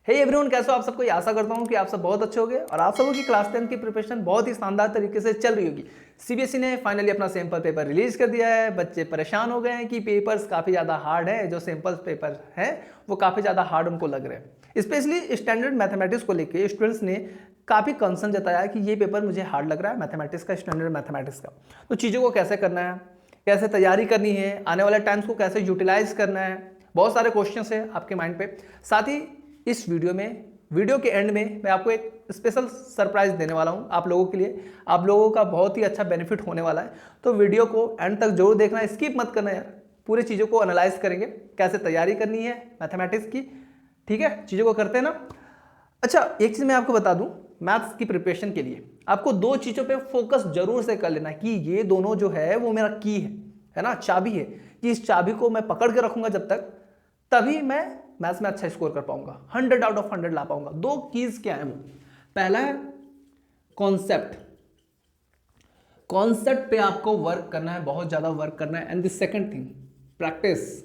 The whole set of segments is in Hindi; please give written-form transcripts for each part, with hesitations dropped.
हे एवरीवन, कैसे हो आप सबको। आशा करता हूँ कि आप सब बहुत अच्छे होंगे और आप सबों की क्लास 10 की प्रिपरेशन बहुत ही शानदार तरीके से चल रही होगी। सीबीएसई ने फाइनली अपना सैंपल पेपर रिलीज कर दिया है। बच्चे परेशान हो गए हैं कि पेपर्स काफ़ी ज़्यादा हार्ड है, जो सैंपल पेपर है वो काफ़ी ज़्यादा हार्ड उनको लग रहे हैं। स्पेशली स्टैंडर्ड मैथमेटिक्स को लेकर स्टूडेंट्स ने काफ़ी कंसर्न जताया कि ये पेपर मुझे हार्ड लग रहा है मैथमेटिक्स का, स्टैंडर्ड मैथमेटिक्स का। तो चीज़ों को कैसे करना है, कैसे तैयारी करनी है, आने वाले टाइम्स को कैसे यूटिलाइज करना है, बहुत सारे क्वेश्चंस है आपके माइंड पे। साथ ही इस वीडियो के एंड में मैं आपको एक स्पेशल सरप्राइज देने वाला हूं आप लोगों के लिए। आप लोगों का बहुत ही अच्छा बेनिफिट होने वाला है, तो वीडियो को एंड तक जरूर देखना, स्किप मत करना यार। पूरी चीज़ों को एनालाइज करेंगे, कैसे तैयारी करनी है मैथमेटिक्स की। ठीक है, चीज़ों को करते हैं ना। अच्छा, एक चीज़ मैं आपको बता दूं, मैथ्स की प्रिपरेशन के लिए आपको दो चीज़ों पे फोकस जरूर से कर लेना कि ये दोनों जो है वो मेरा की है ना, चाबी है कि इस चाबी को मैं पकड़ के रखूंगा जब तक, तभी मैं मैथ्स में अच्छा स्कोर कर पाऊंगा, 100 आउट ऑफ 100 ला पाऊंगा। दो कीज क्या है वो, पहला है कॉन्सेप्ट। कॉन्सेप्ट पे आपको वर्क करना है, बहुत ज्यादा वर्क करना है। And the second thing, practice.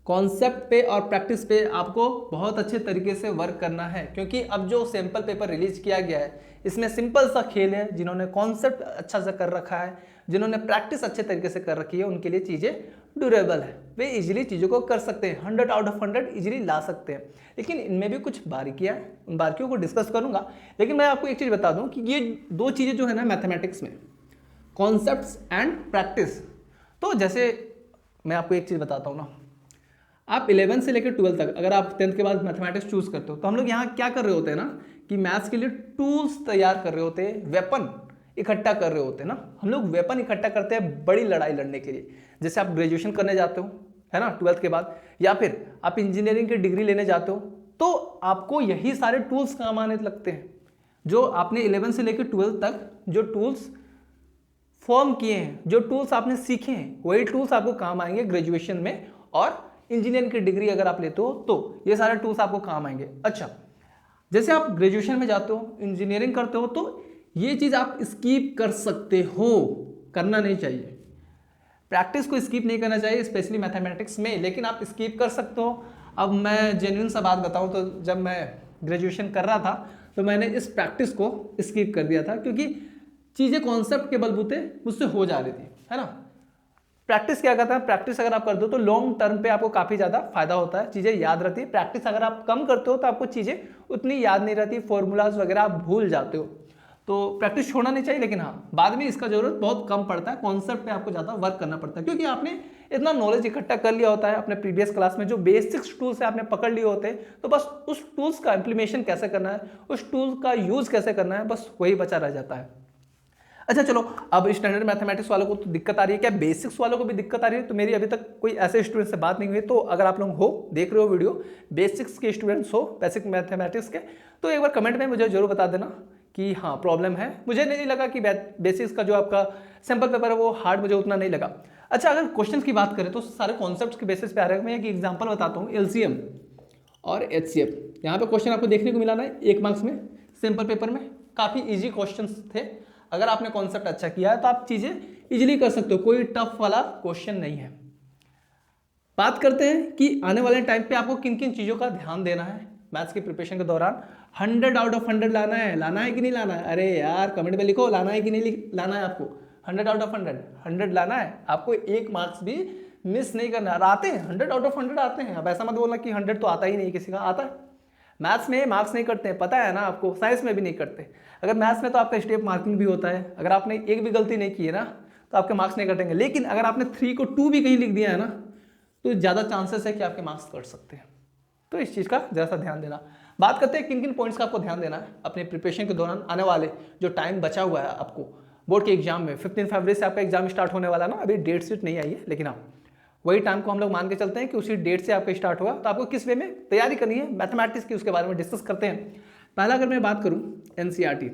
Concept पे और प्रैक्टिस पे आपको बहुत अच्छे तरीके से वर्क करना है, क्योंकि अब जो सैंपल पेपर रिलीज किया गया है इसमें सिंपल सा खेल है। जिन्होंने कॉन्सेप्ट अच्छा से कर रखा है, जिन्होंने प्रैक्टिस अच्छे तरीके से कर रखी है, उनके लिए चीज़ें ड्यूरेबल है, वे इजीली चीज़ों को कर सकते हैं, 100 आउट ऑफ 100 इजीली ला सकते हैं। लेकिन इनमें भी कुछ बारीकियाँ हैं, उन बारीकियों को डिस्कस करूंगा। लेकिन मैं आपको एक चीज़ बता दूं कि ये दो चीज़ें जो है ना मैथमेटिक्स में, कॉन्सेप्ट्स एंड प्रैक्टिस। तो जैसे मैं आपको एक चीज़ बताता हूँ ना, आप 11 से लेकर 12 तक अगर आप 10th के बाद मैथमेटिक्स चूज करते हो, तो हम लोग यहाँ क्या कर रहे होते हैं ना कि मैथ्स के लिए टूल्स तैयार कर रहे होते हैं, वेपन इकट्ठा कर रहे होते हैं ना। हम लोग वेपन इकट्ठा करते हैं बड़ी लड़ाई लड़ने के लिए। जैसे आप ग्रेजुएशन करने जाते हो है ना 12th के बाद, या फिर आप इंजीनियरिंग की डिग्री लेने जाते हो, तो आपको यही सारे टूल्स काम आने लगते हैं। जो आपने 11 से लेकर 12 तक जो टूल्स फॉर्म किए हैं, जो टूल्स आपने सीखे हैं, वही टूल्स आपको काम आएंगे ग्रेजुएशन में। और इंजीनियरिंग की डिग्री अगर आप लेते हो तो ये सारे टूल्स आपको काम आएंगे। अच्छा, जैसे आप ग्रेजुएशन में जाते हो, इंजीनियरिंग करते हो, तो ये चीज़ आप स्किप कर सकते हो, करना नहीं चाहिए। प्रैक्टिस को स्किप नहीं करना चाहिए, स्पेशली मैथमेटिक्स में, लेकिन आप स्किप कर सकते हो। अब मैं जेन्युइन सा बात बताऊं तो जब मैं ग्रेजुएशन कर रहा था तो मैंने इस प्रैक्टिस को स्किप कर दिया था, क्योंकि चीज़ें कॉन्सेप्ट के बलबूते मुझसे हो जा रही थी, है ना। प्रैक्टिस क्या करता है, प्रैक्टिस अगर आप कर दो तो लॉन्ग टर्म पे आपको काफ़ी ज़्यादा फायदा होता है, चीज़ें याद रहती है। प्रैक्टिस अगर आप कम करते हो तो आपको चीज़ें उतनी याद नहीं रहती, फॉर्मूलाज वगैरह आप भूल जाते हो। तो प्रैक्टिस छोड़ना नहीं चाहिए, लेकिन हाँ बाद में इसका जरूरत बहुत कम पड़ता है। कॉन्सेप्ट पे आपको ज़्यादा वर्क करना पड़ता है, क्योंकि आपने इतना नॉलेज इकट्ठा कर लिया होता है अपने प्रीवियस क्लास में। जो बेसिक्स टूल्स है आपने पकड़ लिए होते हैं, तो बस उस टूल्स का इम्प्लीमेशन कैसे करना है, उस टूल का यूज़ कैसे करना है, बस वही बचा रह जाता है। अच्छा चलो, अब स्टैंडर्ड मैथमेटिक्स वालों को तो दिक्कत आ रही है, क्या बेसिक्स वालों को भी दिक्कत आ रही है? तो मेरी अभी तक कोई ऐसे स्टूडेंट से बात नहीं हुई। तो अगर आप लोग हो, देख रहे हो वीडियो, बेसिक्स के स्टूडेंट्स हो, बेसिक मैथमेटिक्स के, तो एक बार कमेंट में मुझे जरूर बता देना कि हाँ प्रॉब्लम है। मुझे नहीं लगा कि बेसिक्स का जो आपका सैम्पल पेपर है वो हार्ड मुझे उतना नहीं लगा। अच्छा, अगर क्वेश्चन की बात करें तो सारे कॉन्सेप्ट के बेसिस पे आ रहे हैं। मैं एक एग्जाम्पल बताता हूँ, एलसीएम और एचसीएफ। यहाँ पे क्वेश्चन आपको देखने को मिला ना 1 मार्क्स में, सैम्पल पेपर में काफ़ी ईजी क्वेश्चन थे। अगर आपने कॉन्सेप्ट अच्छा किया है तो आप चीज़ें इजीली कर सकते हो, कोई टफ वाला क्वेश्चन नहीं है। बात करते हैं कि आने वाले टाइम पे आपको किन किन चीज़ों का ध्यान देना है मैथ्स की प्रिपरेशन के दौरान। 100 आउट ऑफ 100 लाना है कि नहीं लाना है? अरे यार कमेंट में लिखो, लाना है कि नहीं लाना है आपको। 100 आउट ऑफ 100 लाना है आपको, 1 मार्क्स भी मिस नहीं करना है। आते हैं 100 आउट ऑफ 100 आते हैं। अब ऐसा मत बोलना कि 100 तो आता ही नहीं, किसी का आता है। मैथ्स में मार्क्स नहीं करते हैं, पता है ना आपको, साइंस में भी नहीं करते। अगर मैथ्स में तो आपका स्टेप मार्किंग भी होता है, अगर आपने एक भी गलती नहीं की है ना तो आपके मार्क्स नहीं कटेंगे। लेकिन अगर आपने 3 को 2 भी कहीं लिख दिया है ना, तो ज़्यादा चांसेस है कि आपके मार्क्स कट सकते हैं। तो इस चीज़ का ज़रा सा ध्यान देना। बात करते हैं किन किन पॉइंट्स का आपको ध्यान देना है अपने प्रिपरेशन के दौरान। आने वाले जो टाइम बचा हुआ है आपको बोर्ड के एग्जाम में, 15 फरवरी से आपका एग्जाम स्टार्ट होने वाला ना, अभी डेट शीट नहीं आई है, लेकिन हाँ वही टाइम को हम लोग मान के चलते हैं कि उसी डेट से आपका स्टार्ट होगा। तो आपको किस वे में तैयारी करनी है मैथमेटिक्स की, उसके बारे में डिस्कस करते हैं। पहला अगर मैं बात करूं, एनसीईआरटी।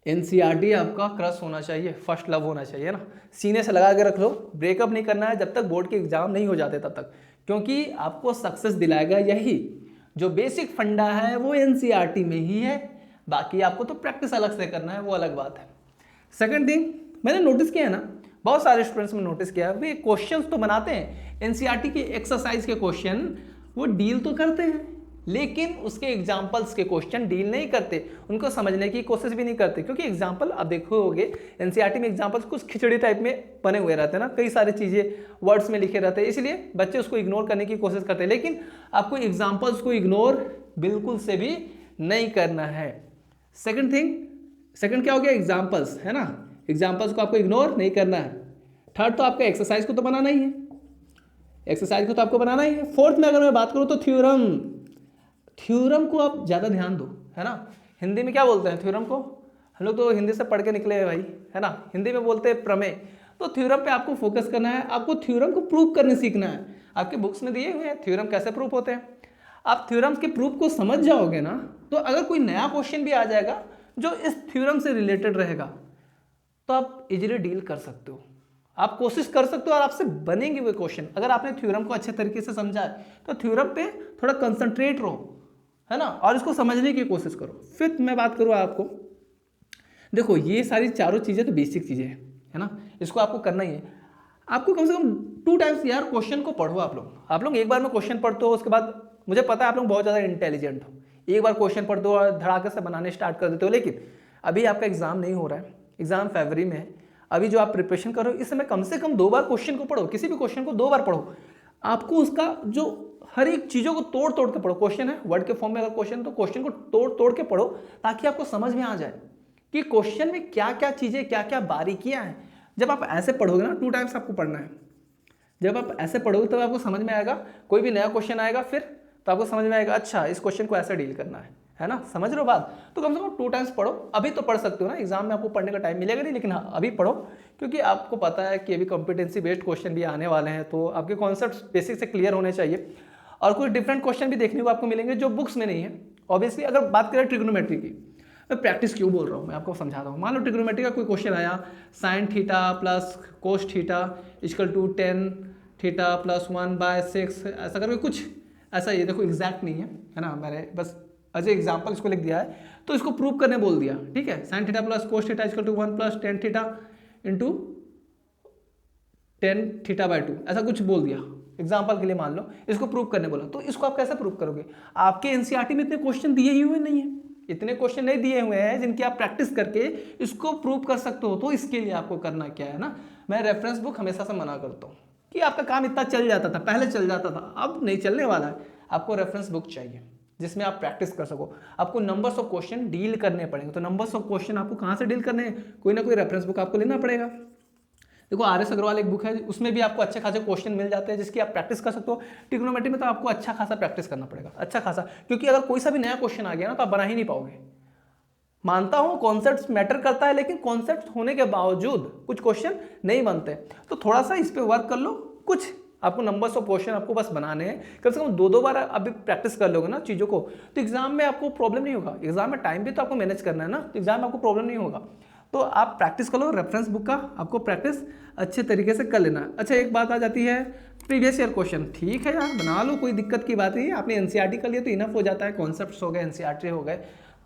एनसीईआरटी आपका क्रश होना चाहिए, फर्स्ट लव होना चाहिए ना, सीने से लगा के रख लो। ब्रेकअप नहीं करना है जब तक बोर्ड के एग्जाम नहीं हो जाते तब तक, क्योंकि आपको सक्सेस दिलाएगा यही जो बेसिक फंडा है वो एनसीईआरटी में ही है। बाकी आपको तो प्रैक्टिस अलग से करना है, वो अलग बात है। सेकंड थिंग मैंने नोटिस किया है ना, बहुत सारे स्टूडेंट्स में नोटिस किया है, वे क्वेश्चंस तो बनाते हैं एनसीईआरटी की एक्सरसाइज के क्वेश्चन, वो डील तो करते हैं लेकिन उसके एग्जाम्पल्स के क्वेश्चन डील नहीं करते, उनको समझने की कोशिश भी नहीं करते, क्योंकि एग्जाम्पल आप देखोगे एनसीईआरटी में एग्जाम्पल्स कुछ खिचड़ी टाइप में बने हुए रहते हैं ना, कई सारी चीज़ें वर्ड्स में लिखे रहते हैं, इसलिए बच्चे उसको इग्नोर करने की कोशिश करते हैं। लेकिन आपको एग्जाम्पल्स को इग्नोर बिल्कुल से भी नहीं करना है। सेकंड क्या हो गया, एग्जाम्पल्स, है ना, एग्जाम्पल्स को आपको इग्नोर नहीं करना है। थर्ड तो आपका एक्सरसाइज को तो बनाना ही है, एक्सरसाइज को तो आपको बनाना ही है। फोर्थ में अगर मैं बात करूँ तो थ्योरम को आप ज़्यादा ध्यान दो, है ना। हिंदी में क्या बोलते हैं थ्योरम को, हम लोग तो हिंदी से पढ़ के निकले हैं भाई, है ना, हिंदी में बोलते हैं प्रमेय। तो थ्योरम पे आपको फोकस करना है, आपको थ्योरम को प्रूव करने सीखना है। आपके बुक्स में दिए हुए हैं थ्योरम कैसे प्रूफ होते हैं। आप थ्योरम्स के प्रूफ को समझ जाओगे ना, तो अगर कोई नया क्वेश्चन भी आ जाएगा जो इस थ्योरम से रिलेटेड रहेगा तो आप इजीली डील कर सकते हो, आप कोशिश कर सकते हो और आपसे बनेंगे वो क्वेश्चन। अगर आपने थ्योरम को अच्छे तरीके से समझा है तो थ्योरम पे थोड़ा कंसंट्रेट रहो, है ना, और इसको समझने की कोशिश करो। फिफ्थ मैं बात करूँ आपको, देखो ये सारी चारों चीज़ें तो बेसिक चीज़ें हैं, है ना, इसको आपको करना ही है। आपको कम से कम 2 टाइम्स यार क्वेश्चन को पढ़ो। आप लोग एक बार में क्वेश्चन पढ़ते हो, उसके बाद मुझे पता है आप लोग बहुत ज़्यादा इंटेलिजेंट हो, एक बार क्वेश्चन पढ़ दो और धड़ाके से बनाने स्टार्ट कर देते हो। लेकिन अभी आपका एग्जाम नहीं हो रहा है, एग्जाम फरवरी में है, अभी जो आप प्रिपरेशन कर रहे हो इस समय कम से कम 2 बार क्वेश्चन को पढ़ो, किसी भी क्वेश्चन को 2 बार पढ़ो। आपको उसका जो हर एक चीज़ों को तोड़ तोड़ के पढ़ो, क्वेश्चन है वर्ड के फॉर्म में अगर क्वेश्चन तो क्वेश्चन को तोड़ तोड़ के पढ़ो, ताकि आपको समझ में आ जाए कि क्वेश्चन में क्या क्या चीज़ें, क्या क्या बारीकियां हैं। जब आप ऐसे पढ़ोगे ना, 2 टाइम्स आपको पढ़ना है, जब आप ऐसे पढ़ोगे तब आपको समझ में आएगा। कोई भी नया क्वेश्चन आएगा फिर तो आपको समझ में आएगा, अच्छा इस क्वेश्चन को ऐसे डील करना है ना, समझ रहे हो बात। तो कम से कम 2 टाइम्स पढ़ो। अभी तो पढ़ सकते हो ना, एग्जाम में आपको पढ़ने का टाइम मिलेगा नहीं, लेकिन हाँ अभी पढ़ो, क्योंकि आपको पता है कि अभी कॉम्पिटेंसी बेस्ड क्वेश्चन भी आने वाले हैं, तो आपके कॉन्सेप्ट बेसिक से क्लियर होने चाहिए और कुछ डिफरेंट क्वेश्चन भी देखने को आपको मिलेंगे जो बुक्स में नहीं है। ऑब्वियसली अगर बात करें ट्रिग्नोमेट्री की, मैं प्रैक्टिस क्यों बोल रहा हूँ, मैं आपको समझाता हूँ। मान लो ट्रिग्नोमेट्री का कोई क्वेश्चन आया, sine theta plus cos theta equal to 10 theta plus 1/6, ऐसा करके कुछ ऐसा, ये देखो एग्जैक्ट नहीं है ना, मैंने बस एज ए एग्जाम्पल इसको लिख दिया है, तो इसको प्रूव करने बोल दिया, ठीक है। Sine theta plus cos theta equal to 1 + tan theta into 10 θ/2 ऐसा कुछ बोल दिया एग्जाम्पल के लिए, मान लो इसको प्रूव करने बोला। तो इसको आप कैसे प्रूव करोगे, आपके एनसीईआरटी में इतने क्वेश्चन दिए ही हुए नहीं है, इतने क्वेश्चन नहीं दिए हुए हैं जिनकी आप प्रैक्टिस करके इसको प्रूव कर सकते हो। तो इसके लिए आपको करना क्या है ना, मैं रेफरेंस बुक हमेशा से मना करता हूँ कि आपका काम इतना चल जाता था, पहले चल जाता था, अब नहीं चलने वाला है। आपको रेफरेंस बुक चाहिए जिसमें आप प्रैक्टिस कर सको। आपको नंबर्स ऑफ क्वेश्चन डील करने पड़ेंगे, तो नंबर्स ऑफ क्वेश्चन आपको कहाँ से डील करने हैं, कोई ना कोई रेफरेंस बुक आपको लेना पड़ेगा। देखो RS अग्रवाल एक बुक है, उसमें भी आपको अच्छे खासे क्वेश्चन मिल जाते हैं जिसकी आप प्रैक्टिस कर सकते हो। ट्रिग्नोमेट्री में तो आपको अच्छा खासा प्रैक्टिस करना पड़ेगा, अच्छा खासा, क्योंकि अगर कोई सा भी नया क्वेश्चन आ गया ना तो आप बना ही नहीं पाओगे। मानता हूं कॉन्सेप्ट मैटर करता है, लेकिन कॉन्सेप्ट होने के बावजूद कुछ क्वेश्चन नहीं बनते, तो थोड़ा सा इस पे वर्क कर लो। कुछ आपको नंबर्स ऑफ क्वेश्चन आपको बस बनाने हैं, कम से कम 2-2 बार अभी प्रैक्टिस कर लोगे ना चीज़ों को, तो एग्जाम में आपको प्रॉब्लम नहीं होगा। एग्जाम में टाइम भी तो आपको मैनेज करना है ना, तो एग्जाम में आपको प्रॉब्लम नहीं होगा। तो आप प्रैक्टिस कर लो, रेफरेंस बुक का आपको प्रैक्टिस अच्छे तरीके से कर लेना। अच्छा एक बात आ जाती है प्रीवियस ईयर क्वेश्चन, ठीक है यार बना लो, कोई दिक्कत की बात नहीं है, आपने एनसीईआरटी कर लिया तो इनफ हो जाता है, कॉन्सेप्ट्स हो गए, एनसीईआरटी हो गए,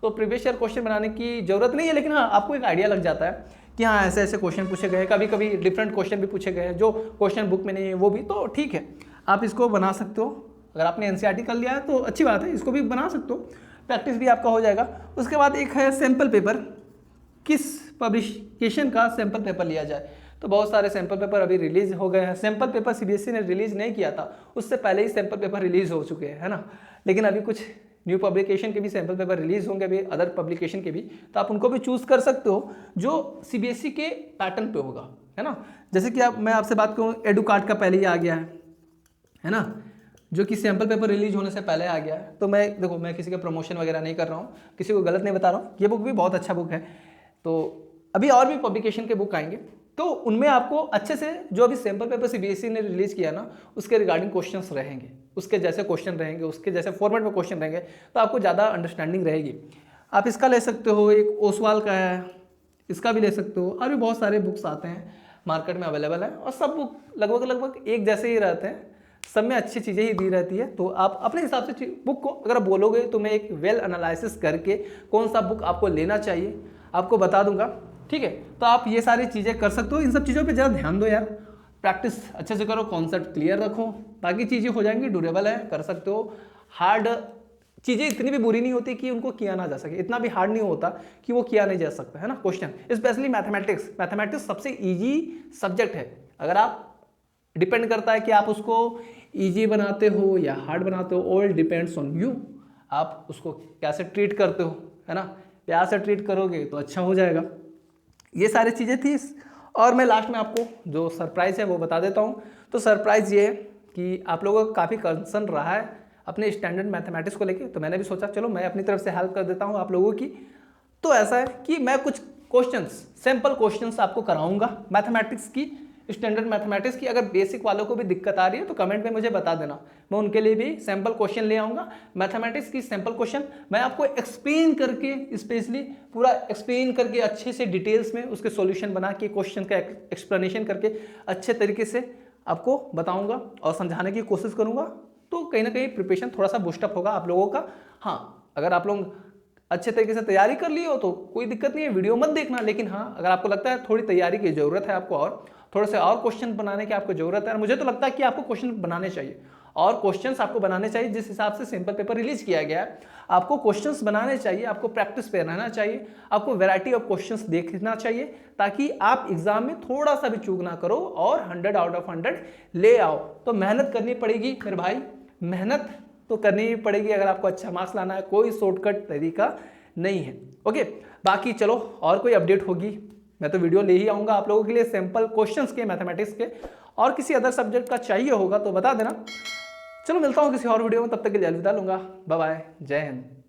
तो प्रीवियस ईयर क्वेश्चन बनाने की जरूरत नहीं है। लेकिन हाँ आपको एक आइडिया लग जाता है कि हाँ ऐसे ऐसे क्वेश्चन पूछे गए, कभी कभी डिफरेंट क्वेश्चन भी पूछे गए जो क्वेश्चन बुक में नहीं है, वो भी तो ठीक है, आप इसको बना सकते हो। अगर आपने एनसीईआरटी कर लिया है तो अच्छी बात है, इसको भी बना सकते हो, प्रैक्टिस भी आपका हो जाएगा। उसके बाद एक है सैम्पल पेपर, किस पब्लिकेशन का सैम्पल पेपर लिया जाए, तो बहुत सारे सैम्पल पेपर अभी रिलीज हो गए हैं। सैम्पल पेपर सीबीएसई ने रिलीज नहीं किया था, उससे पहले ही सैम्पल पेपर रिलीज हो चुके हैं, है ना, लेकिन अभी कुछ न्यू पब्लिकेशन के भी सैम्पल पेपर रिलीज होंगे अभी, अदर पब्लिकेशन के भी, तो आप उनको भी चूज कर सकते हो जो सीबीएसई के पैटर्न पे होगा, है ना। जैसे कि मैं आपसे बात करूँ, एडुकार्ट का पहले ही आ गया है ना, जो कि सैम्पल पेपर रिलीज होने से पहले आ गया है। तो मैं किसी का प्रमोशन वगैरह नहीं कर रहा हूँ, किसी को गलत नहीं बता रहा हूँ, ये बुक भी बहुत अच्छा बुक है। तो अभी और भी पब्लिकेशन के बुक आएंगे, तो उनमें आपको अच्छे से जो अभी सैम्पल पेपर सीबीएसई ने रिलीज किया ना, उसके रिगार्डिंग क्वेश्चंस रहेंगे, उसके जैसे क्वेश्चन रहेंगे, उसके जैसे फॉर्मेट में क्वेश्चन रहेंगे, तो आपको ज़्यादा अंडरस्टैंडिंग रहेगी। आप इसका ले सकते हो, एक ओसवाल का है, इसका भी ले सकते हो, और भी बहुत सारे बुक्स आते हैं मार्केट में अवेलेबल है, और सब बुक लगभग एक जैसे ही रहते हैं, सब में अच्छी चीज़ें ही दी रहती है। तो आप अपने हिसाब से बुक को अगर बोलोगे तो मैं एक वेल एनालिसिस करके कौन सा बुक आपको लेना चाहिए आपको बता दूंगा, ठीक है। तो आप ये सारी चीज़ें कर सकते हो, इन सब चीज़ों पे ज़रा ध्यान दो यार, प्रैक्टिस अच्छे से करो, कॉन्सेप्ट क्लियर रखो, बाकी चीज़ें हो जाएंगी, ड्यूरेबल है, कर सकते हो। हार्ड चीज़ें इतनी भी बुरी नहीं होती कि उनको किया ना जा सके, इतना भी हार्ड नहीं होता कि वो किया नहीं जा सकता, है ना। क्वेश्चन स्पेशली मैथमेटिक्स, मैथमेटिक्स सबसे ईजी सब्जेक्ट है। अगर आप डिपेंड करता है कि आप उसको ईजी बनाते हो या हार्ड बनाते हो, ऑल डिपेंड्स ऑन यू, आप उसको कैसे ट्रीट करते हो, है ना। प्यार से ट्रीट करोगे तो अच्छा हो जाएगा। ये सारी चीज़ें थी। और मैं लास्ट में आपको जो सरप्राइज़ है वो बता देता हूँ। तो सरप्राइज़ ये है कि आप लोगों का काफ़ी कंसर्न रहा है अपने स्टैंडर्ड मैथमेटिक्स को लेके, तो मैंने भी सोचा चलो मैं अपनी तरफ से हेल्प कर देता हूँ आप लोगों की। तो ऐसा है कि मैं कुछ क्वेश्चंस, सिंपल क्वेश्चंस आपको कराऊंगा मैथमेटिक्स की, स्टैंडर्ड मैथमेटिक्स की। अगर बेसिक वालों को भी दिक्कत आ रही है तो कमेंट में मुझे बता देना, मैं उनके लिए भी सैम्पल क्वेश्चन ले आऊँगा। मैथमेटिक्स की सैम्पल क्वेश्चन मैं आपको एक्सप्लेन करके, स्पेशली पूरा एक्सप्लेन करके अच्छे से डिटेल्स में उसके सॉल्यूशन बना के, क्वेश्चन का एक्सप्लेनेशन करके अच्छे तरीके से आपको बताऊँगा और समझाने की कोशिश करूँगा। तो कहीं ना कहीं प्रिपरेशन थोड़ा सा बूस्टअप होगा आप लोगों का। हाँ, अगर आप लोग अच्छे तरीके से तैयारी कर लिए हो तो कोई दिक्कत नहीं है, वीडियो मत देखना। लेकिन हाँ, अगर आपको लगता है थोड़ी तैयारी की ज़रूरत है आपको, और थोड़े से और क्वेश्चन बनाने की आपको ज़रूरत है, मुझे तो लगता है कि आपको क्वेश्चन बनाने चाहिए और क्वेश्चंस आपको बनाने चाहिए। जिस हिसाब से सिंपल पेपर रिलीज किया गया है, आपको क्वेश्चंस बनाने चाहिए, आपको प्रैक्टिस पे रहना चाहिए, आपको वैरायटी ऑफ क्वेश्चंस देखना चाहिए, ताकि आप एग्जाम में थोड़ा सा भी चूक ना करो और 100 आउट ऑफ 100 ले आओ। तो मेहनत करनी पड़ेगी मेरे भाई, मेहनत तो करनी ही पड़ेगी अगर आपको अच्छा मार्क्स लाना है, कोई शॉर्टकट तरीका नहीं है। ओके, बाकी चलो और कोई अपडेट होगी मैं तो वीडियो ले ही आऊँगा आप लोगों के लिए, सिंपल क्वेश्चंस के मैथमेटिक्स के। और किसी अदर सब्जेक्ट का चाहिए होगा तो बता देना। चलो मिलता हूँ किसी और वीडियो में, तब तक के लिए अलविदा लूँगा। बाय बाय, जय हिंद।